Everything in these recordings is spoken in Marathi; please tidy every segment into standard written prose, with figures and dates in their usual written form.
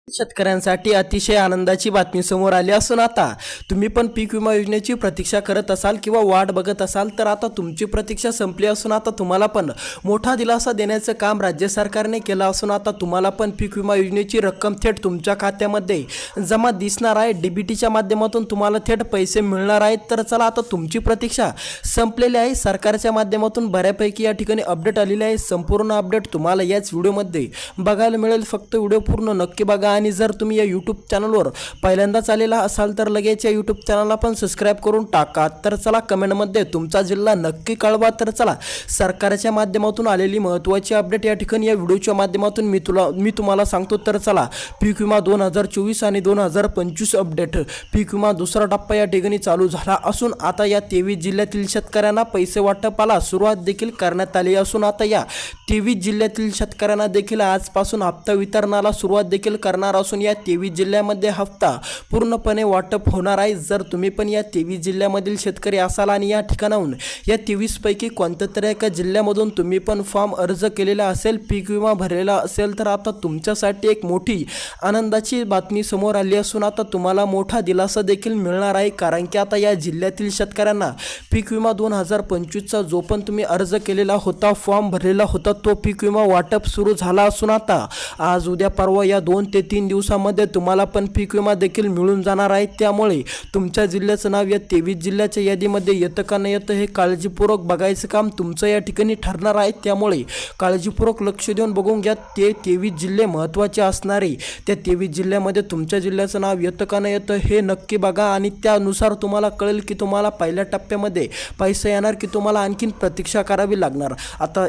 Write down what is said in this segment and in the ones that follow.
शेतकऱ्यांसाठी अतिशय आनंदाची बातमी समोर आली असून आता तुम्ही पण पीक विमा योजनेची प्रतीक्षा करत असाल किंवा वाट बघत असाल तर आता तुमची प्रतीक्षा संपली असून आता तुम्हाला पण मोठा दिलासा देण्याचं काम राज्य सरकारने केलं असून आता तुम्हाला पण पीक विमा योजनेची रक्कम थेट तुमच्या खात्यामध्ये जमा दिसणार आहे। डीबीटीच्या माध्यमातून तुम्हाला थेट पैसे मिळणार आहेत। तर चला आता तुमची प्रतीक्षा संपलेली आहे। सरकारच्या माध्यमातून बऱ्यापैकी या ठिकाणी अपडेट आलेली आहे। संपूर्ण अपडेट तुम्हाला याच व्हिडिओमध्ये बघायला मिळेल। फक्त व्हिडिओ पूर्ण नक्की बघा आणि जर तुम्ही या यूट्यूब चॅनलवर पहिल्यांदाच आलेला असाल तर लगेच या यूट्यूब चॅनलला पण सबस्क्राइब करून टाका। तर चला कमेंटमध्ये तुमचा जिल्हा नक्की कळवा। तर चला सरकारच्या माध्यमातून आलेली महत्त्वाची अपडेट या ठिकाणी या व्हिडिओच्या माध्यमातून मी तुम्हाला सांगतो। तर चला पीक विमा 2024 आणि 2025 अपडेट। पीक विमा दुसरा टप्पा या ठिकाणी चालू झाला असून आता या 23 जिल्ह्यातील शेतकऱ्यांना पैसे वाटपाला सुरुवात देखील करण्यात आली असून आता या 23 जिल्ह्यातील शेतकऱ्यांना देखील आजपासून हप्ता वितरणाला सुरुवात देखील करणार असून या 23 जिल्ह्यामध्ये हप्ता पूर्णपणे वाटप होणार आहे। जर तुम्ही पण या 23 जिल्ह्यामधील शेतकरी असाल आणि या ठिकाणाहून या 23 पैकी कोणत्या तरी एका जिल्ह्यामधून तुम्ही पण फॉर्म अर्ज केलेला असेल, पीक विमा भरलेला असेल तर आता तुमच्यासाठी एक मोठी आनंदाची बातमी समोर आली असून आता तुम्हाला मोठा दिलासा देखील मिळणार आहे। कारण की आता या जिल्ह्यातील शेतकऱ्यांना पीक विमा 2025चा जो पण तुम्ही अर्ज केलेला होता, फॉर्म भरलेला होता, तो पीक विमा वाटप सुरू झाला असून आता आज उद्या परवा या 2 ते 3 दिवसामध्ये तुम्हाला पण पीक विमा देखील मिळून जाणार आहे। त्यामुळे तुमच्या जिल्ह्याचं नाव या 23 जिल्ह्याच्या यादीमध्ये येतं का नाही येतं हे काळजीपूर्वक बघायचं काम तुमचं या ठिकाणी ठरणार आहे। त्यामुळे काळजीपूर्वक लक्ष देऊन बघून घ्या। ते 23 जिल्हे महत्त्वाचे असणारे त्या 23 जिल्ह्यामध्ये तुमच्या जिल्ह्याचं नाव येतं का नाही येतं हे नक्की बघा आणि त्यानुसार तुम्हाला कळेल की तुम्हाला पहिल्या टप्प्यामध्ये पैसे येणार की तुम्हाला आणखीन प्रतीक्षा करावी लागणार। आता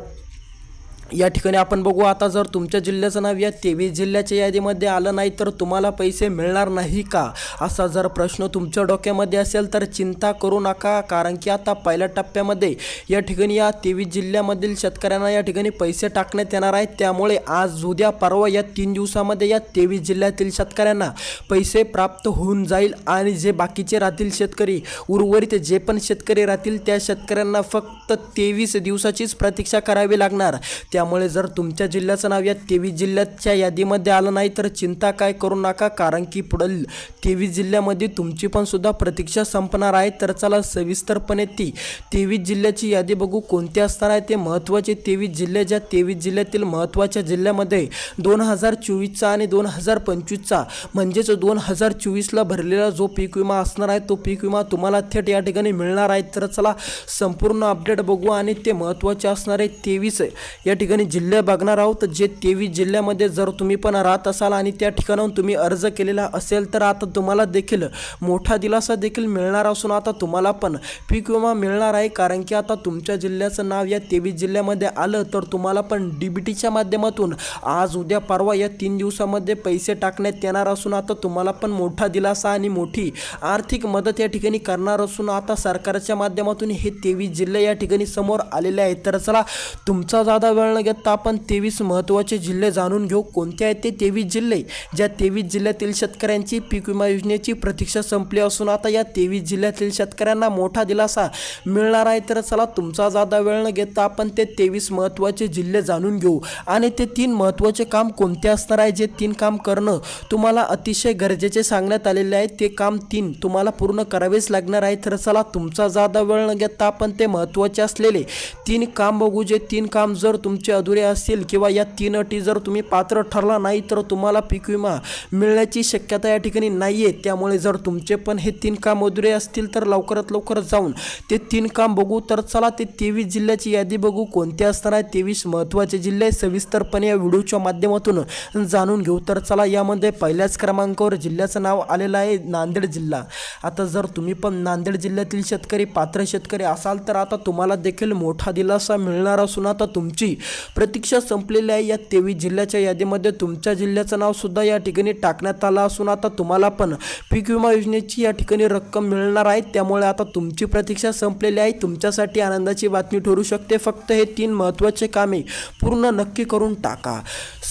या ठिकाणी आपण बघू आता जर तुमच्या जिल्ह्याचं नाव या 23 जिल्ह्याच्या यादीमध्ये आलं नाही तर तुम्हाला पैसे मिळणार नाही का, असा जर प्रश्न तुमच्या डोक्यामध्ये असेल तर चिंता करू नका। कारण की आता पहिल्या टप्प्यामध्ये या ठिकाणी या 23 जिल्ह्यामधील शेतकऱ्यांना या ठिकाणी पैसे टाकण्यात येणार आहेत। त्यामुळे आज उद्या परवा या 3 दिवसामध्ये या 23 जिल्ह्यातील शेतकऱ्यांना पैसे प्राप्त होऊन जाईल आणि जे बाकीचे राहतील शेतकरी, उर्वरित जे पण शेतकरी राहतील त्या शेतकऱ्यांना फक्त 23 दिवसाचीच प्रतीक्षा करावी लागणार। त्यामुळे जर तुमच्या जिल्ह्याचं नाव या 23 जिल्ह्याच्या यादीमध्ये आलं नाही तर चिंता काय करू नका। कारण की पुढील 23 जिल्ह्यामध्ये तुमची पण सुद्धा प्रतीक्षा संपणार आहे। तर चला सविस्तरपणे ती 23 जिल्ह्याची यादी बघू कोणते असणार आहे ते महत्त्वाचे 23 जिल्हे। ज्या 23 जिल्ह्यातील महत्त्वाच्या जिल्ह्यामध्ये 2024चा आणि 2025चा म्हणजेच 2024ला भरलेला जो पीक विमा असणार आहे तो पीक विमा तुम्हाला थेट या ठिकाणी मिळणार आहे। तर चला संपूर्ण अपडेट बघू आणि ते महत्त्वाचे असणारे 23 या ठिकाणी जिल्हे बघणार आहोत। जे 23 जिल्ह्यामध्ये जर तुम्ही पण राहत असाल आणि त्या ठिकाणाहून तुम्ही अर्ज केलेला असेल तर आता तुम्हाला देखील मोठा दिलासा देखील मिळणार असून आता तुम्हाला पण पीक विमा मिळणार आहे। कारण की आता तुमच्या जिल्ह्याचं नाव या 23 जिल्ह्यामध्ये आलं तर तुम्हाला पण डीबीटीच्या माध्यमातून आज उद्या परवा या 3 दिवसामध्ये पैसे टाकण्यात येणार असून आता तुम्हाला पण मोठा दिलासा आणि मोठी आर्थिक मदत या ठिकाणी करणार असून आता सरकारच्या माध्यमातून हे 23 जिल्हे या ठिकाणी समोर आलेले आहेत। तर चला तुमचा ज्यादा वेळ न घेता आपण 23 महत्त्वाचे जिल्हे जाणून घेऊ कोणते आहेत ते 23 जिल्हे। ज्या 23 जिल्ह्यातील शेतकऱ्यांची पीक विमा योजनेची प्रतीक्षा संपली असून आता या 23 जिल्ह्यातील शेतकऱ्यांना मोठा दिलासा मिळणार आहे। तर चला तुमचा ज्यादा वेळ न घेता आपण ते 23 महत्त्वाचे जिल्हे जाणून घेऊ आणि ते 3 महत्त्वाचे काम कोणते असणार आहे, जे 3 काम करणं तुम्हाला अतिशय गरजेचे सांगण्यात आलेले आहे। ते काम 3 तुम्हाला पूर्ण करावेच लागणार आहे। तर चला तुमचा ज्यादा वेळ न घेता आपण ते महत्त्वाचे असलेले 3 काम बघू। जे 3 काम जर तुमचे अधुरे असतील किंवा या 3 अटी जर तुम्ही पात्र ठरला नाही तर तुम्हाला पीक विमा मिळण्याची शक्यता या ठिकाणी नाही आहे। त्यामुळे जर तुमचे पण हे 3 काम अधुरे असतील तर लवकरात लवकर जाऊन ते 3 काम बघू। तर चला ते 23 जिल्ह्याची यादी बघू कोणते असणार आहे 23 महत्त्वाचे जिल्हे सविस्तरपणे या व्हिडिओच्या माध्यमातून जाणून घेऊ। तर चला यामध्ये पहिल्याच क्रमांकावर जिल्ह्याचं नाव आलेलं आहे नांदेड जिल्हा। आता जर तुम्ही पण नांदेड जिल्ह्यातील शेतकरी पात्र शेतकरी असाल तर आता तुम्हाला देखील मोठा दिलासा मिळणार असून आता तुमची प्रतीक्षा संपलेली आहे। या 23 जिल्ह्याच्या यादीमध्ये तुमच्या जिल्ह्याचं नाव सुद्धा या ठिकाणी टाकण्यात आलं असून आता तुम्हाला पण पीक विमा योजनेची या ठिकाणी रक्कम मिळणार आहे। त्यामुळे आता तुमची प्रतीक्षा संपलेली आहे। तुमच्यासाठी आनंदाची बातमी ठरू शकते। फक्त हे 3 महत्त्वाचे कामे पूर्ण नक्की करून टाका।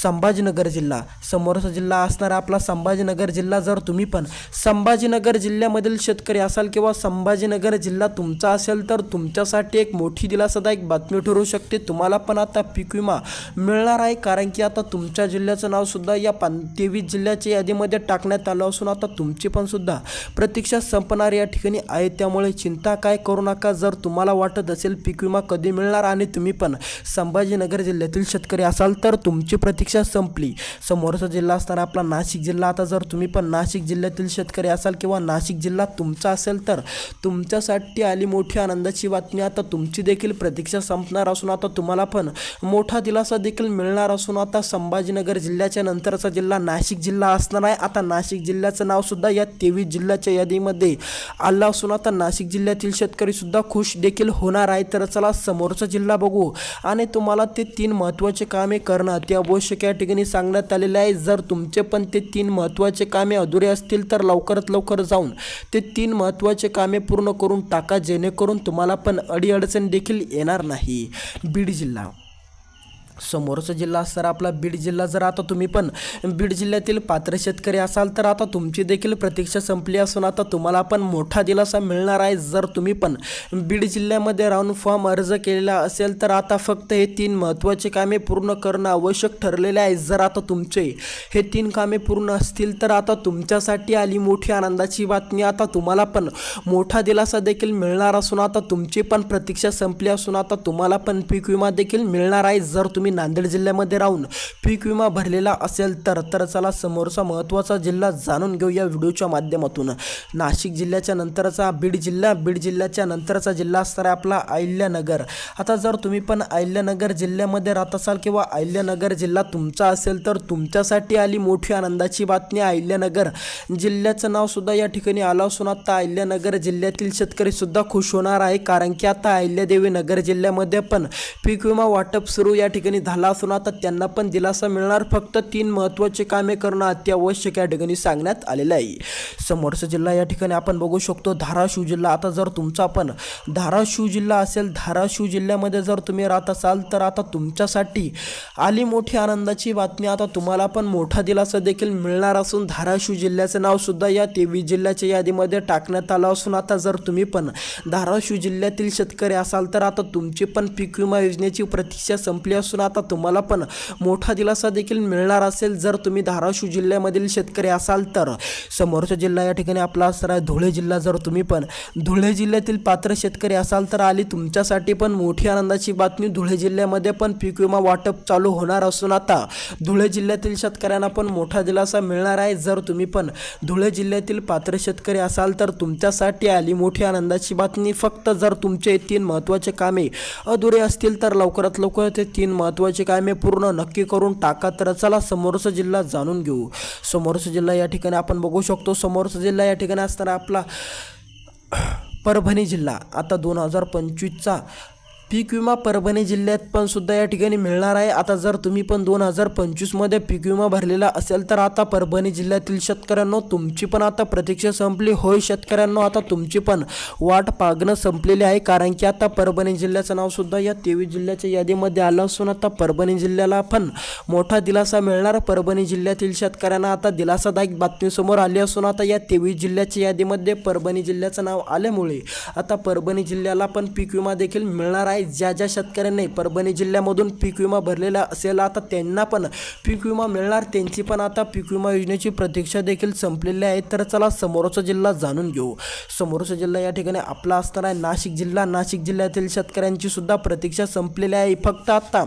संभाजीनगर जिल्हा समोरचा जिल्हा असणार आपला संभाजीनगर जिल्हा। जर तुम्ही पण संभाजीनगर जिल्ह्यामधील शेतकरी असाल किंवा संभाजीनगर जिल्हा तुमचा असेल तर तुमच्यासाठी एक मोठी दिलासादायक बातमी ठरू शकते। तुम्हाला पण आता पीक विमा मिळणार आहे, कारण की आता तुमच्या जिल्ह्याचं नावसुद्धा या 23 जिल्ह्याच्या यादीमध्ये टाकण्यात आलं असून आता तुमची पण सुद्धा प्रतीक्षा संपणार या ठिकाणी आहे. त्यामुळे चिंता काय करू नका. जर तुम्हाला वाटत असेल पीक विमा कधी मिळणार आणि तुम्ही पण संभाजीनगर जिल्ह्यातील शेतकरी असाल तर तुमची प्रतीक्षा संपली. समोरचा जिल्हा असताना आपला नाशिक जिल्हा. आता जर तुम्ही पण नाशिक जिल्ह्यातील शेतकरी असाल किंवा नाशिक जिल्हा तुमचा असेल तर तुमच्यासाठी आली मोठी आनंदाची बातमी. आता तुमची देखील प्रतीक्षा संपणार असून आता तुम्हाला पण मोठा दिलासा देखील मिळणार असून आता संभाजीनगर जिल्ह्याच्या नंतरचा जिल्हा नाशिक जिल्हा असणार आहे. आता नाशिक जिल्ह्याचं नावसुद्धा या 23 जिल्ह्याच्या यादीमध्ये आलं असून आता नाशिक जिल्ह्यातील शेतकरीसुद्धा खुश देखील होणार आहे. तर चला समोरचा जिल्हा बघू आणि तुम्हाला ते 3 महत्त्वाचे कामे करणं अति आवश्यक या ठिकाणी सांगण्यात आलेले आहे. जर तुमचे पण ते 3 महत्त्वाचे कामे अधुरे असतील तर लवकरात लवकर जाऊन ते 3 महत्त्वाचे कामे पूर्ण करून टाका, जेणेकरून तुम्हाला पण अडीअडचण देखील येणार नाही. बीड जिल्हा समोरचा जिल्हा असणार आपला बीड जिल्हा. जर आता तुम्ही पण बीड जिल्ह्यातील पात्र शेतकरी असाल तर आता तुमची देखील प्रतीक्षा संपली असून आता तुम्हाला पण मोठा दिलासा मिळणार आहे. जर तुम्ही पण बीड जिल्ह्यामध्ये राहून फॉर्म अर्ज केलेला असेल तर आता फक्त हे 3 महत्त्वाचे कामे पूर्ण करणं आवश्यक ठरलेले आहे. जर आता तुमचे हे 3 कामे पूर्ण असतील तर आता तुमच्यासाठी आली मोठी आनंदाची बातमी. आता तुम्हाला पण मोठा दिलासा देखील मिळणार असून आता तुमची पण प्रतीक्षा संपली असून आता तुम्हाला पण पीक विमा देखील मिळणार आहे. जर तुम्ही नांदेड जिल्ह्यामध्ये राहून पीक विमा भरलेला असेल तर चला समोरचा महत्त्वाचा जिल्हा जाणून घेऊया व्हिडिओच्या माध्यमातून. नाशिक जिल्ह्याच्या नंतरचा बीड जिल्हा. बीड जिल्ह्याच्या नंतरचा जिल्हा असणार आहे आपला अहिल्यानगर. आता जर तुम्ही पण अहिल्यानगर जिल्ह्यामध्ये राहत असाल किंवा अहिल्यानगर जिल्हा तुमचा असेल तर तुमच्यासाठी आली मोठी आनंदाची बातमी. अहिल्यानगर जिल्ह्याचं नावसुद्धा या ठिकाणी आलं असून आता अहिल्यानगर जिल्ह्यातील शेतकरीसुद्धा खुश होणार आहे, कारण की आता अहिल्यादेवी नगर जिल्ह्यामध्ये पण पीक विमा वाटप सुरू या ठिकाणी झाला असून आता त्यांना पण दिलासा मिळणार. फक्त 3 महत्त्वाचे कामे करणं अत्यावश्यक या ठिकाणी सांगण्यात आलेलं आहे. समोरचा जिल्हा या ठिकाणी आपण बघू शकतो धाराशिव जिल्हा. आता जर तुमचा पण धाराशिव जिल्हा असेल, धाराशिव जिल्ह्यामध्ये जर तुम्ही राहत असाल तर आता तुमच्यासाठी आली मोठी आनंदाची बातमी. आता तुम्हाला पण मोठा दिलासा देखील मिळणार असून धाराशिव जिल्ह्याचं नावसुद्धा या 23 जिल्ह्याच्या यादीमध्ये टाकण्यात आलं असून आता जर तुम्ही पण धाराशिव जिल्ह्यातील शेतकरी असाल तर आता तुमची पण पीक विमा योजनेची प्रतीक्षा संपली असून आता तुम्हाला पण मोठा दिलासा देखील मिळणार असेल. जर तुम्ही धाराशिव जिल्ह्यामधील शेतकरी असाल तर समोरचा जिल्हा या ठिकाणी आपला असणार आहे धुळे जिल्हा. जर तुम्ही पण धुळे जिल्ह्यातील पात्र शेतकरी असाल तर आली तुमच्यासाठी पण मोठी आनंदाची बातमी. धुळे जिल्ह्यामध्ये पण पीक विमा वाटप चालू होणार असून आता धुळे जिल्ह्यातील शेतकऱ्यांना पण मोठा दिलासा मिळणार आहे. जर तुम्ही पण धुळे जिल्ह्यातील पात्र शेतकरी असाल तर तुमच्यासाठी आली मोठी आनंदाची बातमी. फक्त जर तुमचे 3 महत्त्वाचे कामे अधुरे असतील तर लवकरात लवकर ते 3 महत्त्वाचे कामे पूर्ण नक्की करून टाका. तर चला समोरचा जिल्हा जाणून घेऊ. समोरचा जिल्हा या ठिकाणी आपण बघू शकतो. समोरचा जिल्हा या ठिकाणी असताना आपला परभणी जिल्हा. आता 2025चा पीक विमा परभणी जिल्ह्यात पण सुद्धा या ठिकाणी मिळणार आहे. आता जर तुम्ही पण 2025मध्ये पीक विमा भरलेला असेल तर आता परभणी जिल्ह्यातील शेतकऱ्यांनो तुमची पण आता प्रतीक्षा संपली. होय शेतकऱ्यांनो, आता तुमची पण वाट पाहणं संपलेली आहे, कारण की आता परभणी जिल्ह्याचं नावसुद्धा या 23 जिल्ह्याच्या यादीमध्ये आलं असून आता परभणी जिल्ह्याला पण मोठा दिलासा मिळणार. परभणी जिल्ह्यातील शेतकऱ्यांना आता दिलासादायक बातमी समोर आली असून आता या 23 जिल्ह्याच्या यादीमध्ये परभणी जिल्ह्याचं नाव आल्यामुळे आता परभणी जिल्ह्याला पण पीक विमा देखील मिळणार आहे. ज्या ज्या शेतकऱ्यांनी परभणी जिल्ह्यामधून पीक विमा भरलेला असेल आता त्यांना पण पीक विमा मिळणार. त्यांची पण आता पीक विमा योजनेची प्रतीक्षा देखील संपलेली आहे. तर चला समोरचा जिल्हा जाणून घेऊ. समोरचा जिल्हा या ठिकाणी आपला असणार आहे नाशिक जिल्हा. नाशिक जिल्ह्यातील शेतकऱ्यांची सुद्धा प्रतीक्षा संपलेली आहे. फक्त आता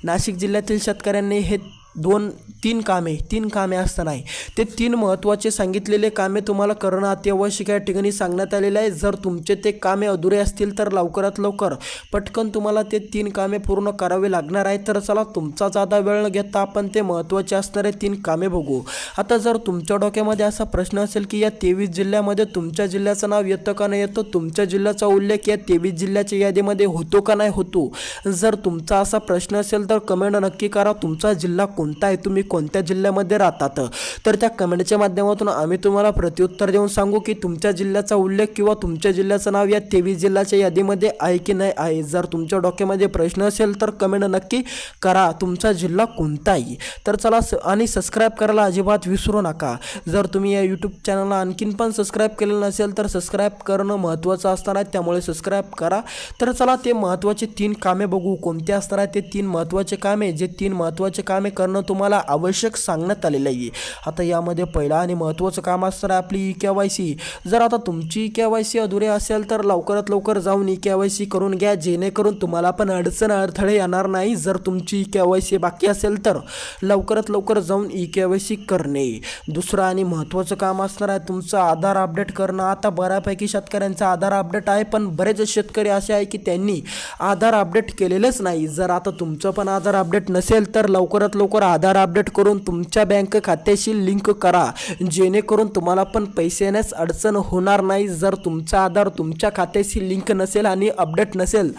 नाशिक जिल्ह्यातील शेतकऱ्यांनी हे 2-3 कामे असताना ते 3 महत्त्वाचे सांगितलेले कामे तुम्हाला करणं अत्यावश्यक या ठिकाणी सांगण्यात आलेले आहे. जर तुमचे ते कामे अधुरे असतील तर लवकरात लवकर पटकन तुम्हाला ते 3 कामे पूर्ण करावे लागणार आहे. तर चला तुमचा जादा वेळ न घेता आपण ते महत्त्वाचे असणारे 3 कामे बघू. आता जर तुमच्या डोक्यामध्ये असा प्रश्न असेल की या 23 जिल्ह्यामध्ये तुमच्या जिल्ह्याचं नाव येतं का नाही येतं, तुमच्या जिल्ह्याचा उल्लेख या 23 जिल्ह्याच्या यादीमध्ये होतो का नाही होतो, जर तुमचा असा प्रश्न असेल तर कमेंट नक्की करा. तुमचा जिल्हा कोणता आहे, तुम्ही कोणत्या जिल्ह्यामध्ये राहतात, तर त्या कमेंटच्या माध्यमातून आम्ही तुम्हाला प्रत्युत्तर देऊन सांगू की तुमच्या जिल्ह्याचा उल्लेख किंवा तुमच्या जिल्ह्याचं नाव या 23 जिल्ह्याच्या यादीमध्ये आहे की नाही आहे. जर तुमच्या डोक्यामध्ये प्रश्न असेल तर कमेंट नक्की करा, तुमचा जिल्हा कोणता आहे. तर चला आणि सबस्क्राईब करायला अजिबात विसरू नका. जर तुम्ही या यूट्यूब चॅनलला आणखीन पण सबस्क्राईब केलं नसेल तर सबस्क्राईब करणं महत्त्वाचं असणार आहे, त्यामुळे सबस्क्राईब करा. तर चला ते महत्त्वाचे 3 कामे बघू. कोणते असणार आहे ते 3 महत्त्वाचे कामे, जे 3 महत्त्वाचे कामे करणं तुम्हाला आवश्यक सांगण्यात आलेलं आहे. आता यामध्ये पहिला आणि महत्त्वाचं काम असणार आहे आपली KYC. जर आता तुमची KYC अधुरी असेल तर लवकरात लवकर जाऊन KYC करून घ्या, जेणेकरून तुम्हाला पण अडचणी येणार नाही. जर तुमची KYC बाकी असेल तर लवकरात लवकर जाऊन KYC करणे. दुसरं आणि महत्त्वाचं काम असणार आहे तुमचं आधार अपडेट करणं. आता बऱ्यापैकी शेतकऱ्यांचा आधार अपडेट आहे, पण बरेच शेतकरी असे आहे की त्यांनी आधार अपडेट केलेलंच नाही. जर आता तुमचं पण आधार अपडेट नसेल तर लवकरात लवकर आधार अपडेट करून तुमच्या बँक खात्याशी लिंक करा, जेणेकरून तुम्हाला पण पैसे येण्यास अडचण होणार नाही. जर तुमचा आधार तुमच्या खात्याशी लिंक नसेल आणि अपडेट नसेल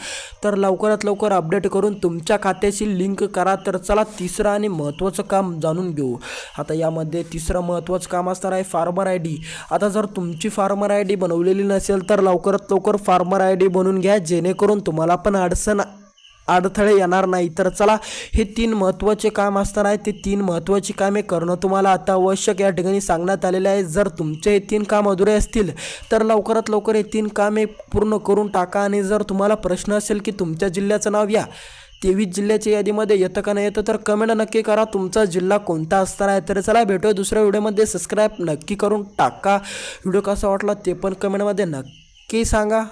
तर लवकरात लवकर अपडेट करून तुमच्या खात्याशी लिंक करा. तर चला तिसरं आणि महत्त्वाचं काम जाणून घेऊ. आता यामध्ये तिसरं महत्त्वाचं काम असणार आहे फार्मर ID. आता जर तुमची फार्मर ID बनवलेली नसेल तर लवकरात लवकर फार्मर ID बनवून घ्या, जेणेकरून तुम्हाला पण अडथळे येणार नाही. तर चला हे 3 महत्त्वाचे काम असणार आहे, ते 3 महत्त्वाची कामे करणं तुम्हाला आता आवश्यक या ठिकाणी सांगण्यात आलेले आहे. जर तुमचे हे 3 काम अधुरे असतील तर लवकरात लवकर हे 3 कामे पूर्ण करून टाका. आणि जर तुम्हाला प्रश्न असेल की तुमच्या जिल्ह्याचं नाव या 23 जिल्ह्याच्या यादीमध्ये येतं का नाही येतं तर कमेंट नक्की करा, तुमचा जिल्हा कोणता असणार आहे. तर चला भेटूया दुसऱ्या व्हिडिओमध्ये. सबस्क्राईब नक्की करून टाका. व्हिडिओ कसा वाटला ते पण कमेंटमध्ये नक्की सांगा.